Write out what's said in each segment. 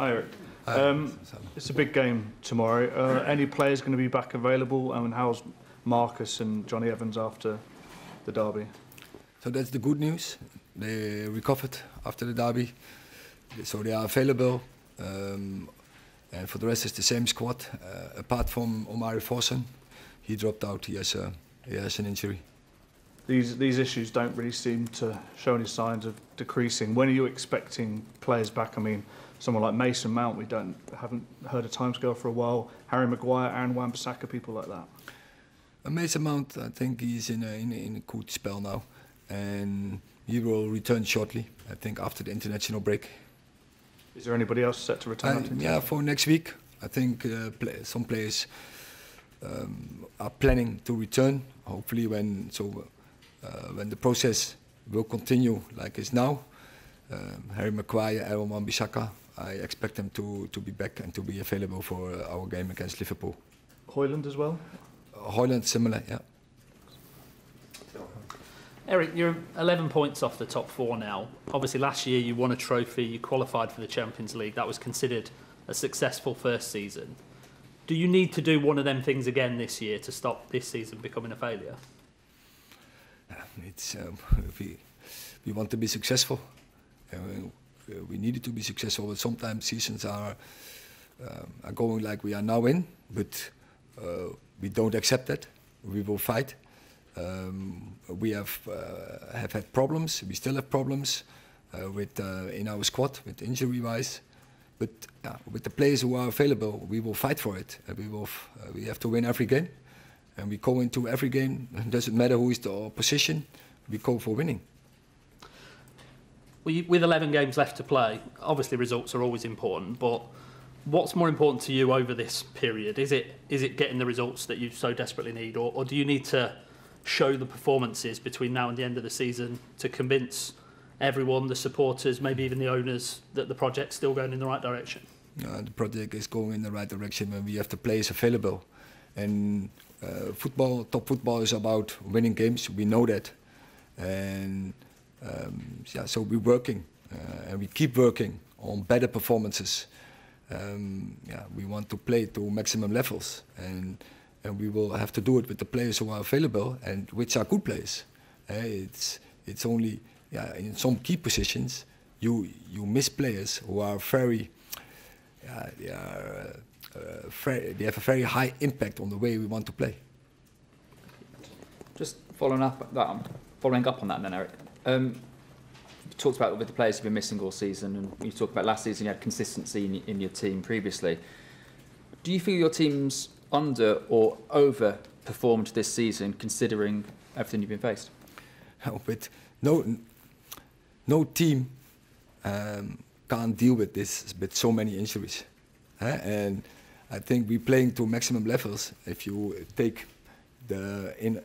Hi, Eric. It's a big game tomorrow. Any players going to be back available? And how's Marcus and Johnny Evans after the derby? So that's the good news. They recovered after the derby, so they are available. And for the rest, it's the same squad, apart from Omari Fossen. He dropped out. He has an injury. These issues don't really seem to show any signs of decreasing. When are you expecting players back? I mean, someone like Mason Mount, we haven't heard a timescale for a while. Harry Maguire, Aaron Wan-Bissaka, people like that. Mason Mount, I think he's in a good spell now, and he will return shortly. I think after the international break. Is there anybody else set to return? Yeah, for next week. I think some players are planning to return. Hopefully, when the process will continue like it's now, Harry Maguire, Aaron Wan-Bissaka, I expect them to be back and to be available for our game against Liverpool. Højlund as well? Højlund, similar, yeah. Eric, you're 11 points off the top four now. Obviously, last year you won a trophy, you qualified for the Champions League. That was considered a successful first season. Do you need to do one of them things again this year to stop this season becoming a failure? We want to be successful. We needed to be successful, but sometimes seasons are going like we are now in, but we don't accept that. We will fight. We have had problems. We still have problems in our squad, with injury-wise. But with the players who are available, we will fight for it. We have to win every game, and we go into every game. It doesn't matter who is the opposition. We go for winning. With 11 games left to play, obviously results are always important. But what's more important to you over this period? Is it getting the results that you so desperately need, or do you need to show the performances between now and the end of the season to convince everyone, the supporters, maybe even the owners, that the project's still going in the right direction? The project is going in the right direction when we have the players available. And top football is about winning games. We know that. And so we're working and we keep working on better performances. We want to play to maximum levels, and we will have to do it with the players who are available and which are good players. It's only in some key positions you miss players who are they have a very high impact on the way we want to play. Just following up on that, then, Eric. You talked about with the players who've been missing all season, and you talked about last season you had consistency in your team previously. Do you feel your team's under or overperformed this season, considering everything you've been faced? But no team can't deal with this with so many injuries, and I think we're playing to maximum levels if you take in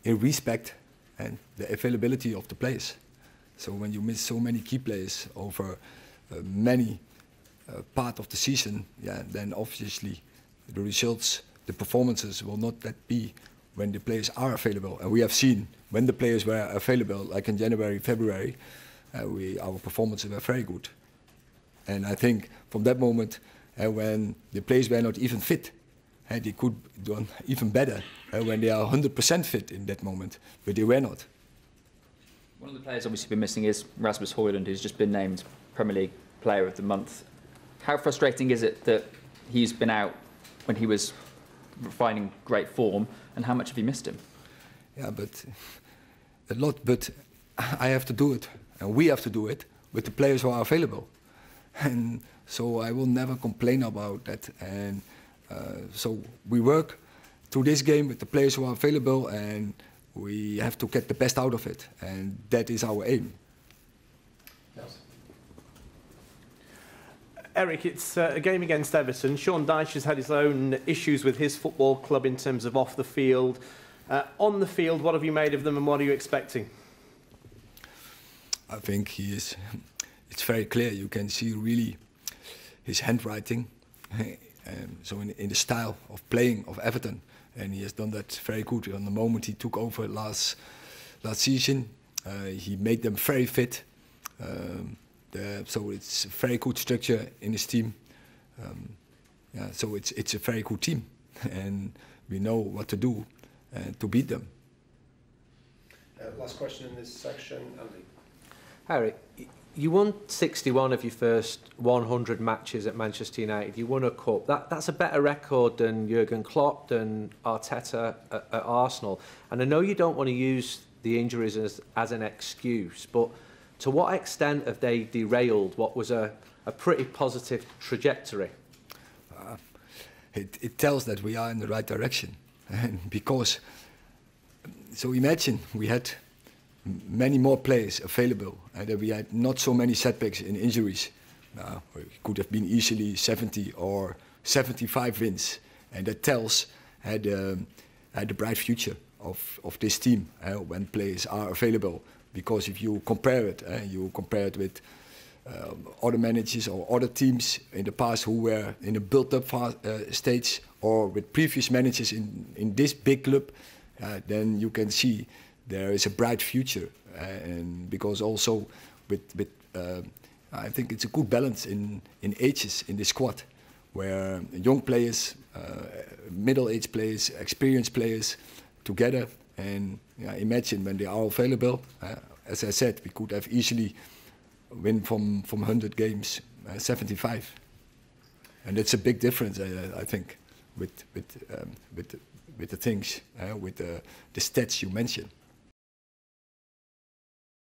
respect and the availability of the players. So when you miss so many key players over many part of the season, then obviously the results, the performances will not that be when the players are available. And we have seen when the players were available, like in January, February, our performances were very good. And I think from that moment, when the players were not even fit, they could do even better when they are 100% fit in that moment, but they were not. One of the players obviously been missing is Rasmus Højlund, who's just been named Premier League Player of the Month. How frustrating is it that he's been out when he was finding great form, and how much have you missed him? Yeah, but a lot. But I have to do it, and we have to do it with the players who are available, and so I will never complain about that. And so we work through this game with the players who are available, and we have to get the best out of it, and that is our aim. Yes. Eric, it's a game against Everton. Sean Dyche has had his own issues with his football club in terms of off the field. On the field, what have you made of them, and what are you expecting? I think it's very clear. You can see really his handwriting. So in the style of playing of Everton, and he has done that very good. On the moment he took over last season, he made them very fit. So it's a very good structure in his team. Yeah, so it's a very good team, and we know what to do to beat them. Last question in this section, Andy. Harry, you won 61 of your first 100 matches at Manchester United. You won a cup. That's a better record than Jurgen Klopp, than Arteta at Arsenal. And I know you don't want to use the injuries as an excuse, but to what extent have they derailed what was a pretty positive trajectory? It tells that we are in the right direction. And because, so imagine we had many more players available, and that we had not so many setbacks in injuries. It could have been easily 70 or 75 wins, and that tells the bright future of this team when players are available. Because if you compare it with other managers or other teams in the past who were in a built-up stage, or with previous managers in this big club, then you can see there is a bright future. And because also with I think it's a good balance in ages in the squad, where young players, middle-aged players, experienced players together. And imagine when they are available, as I said, we could have easily win from 100 games 75, and that's a big difference, I think, with the things, with the stats you mentioned.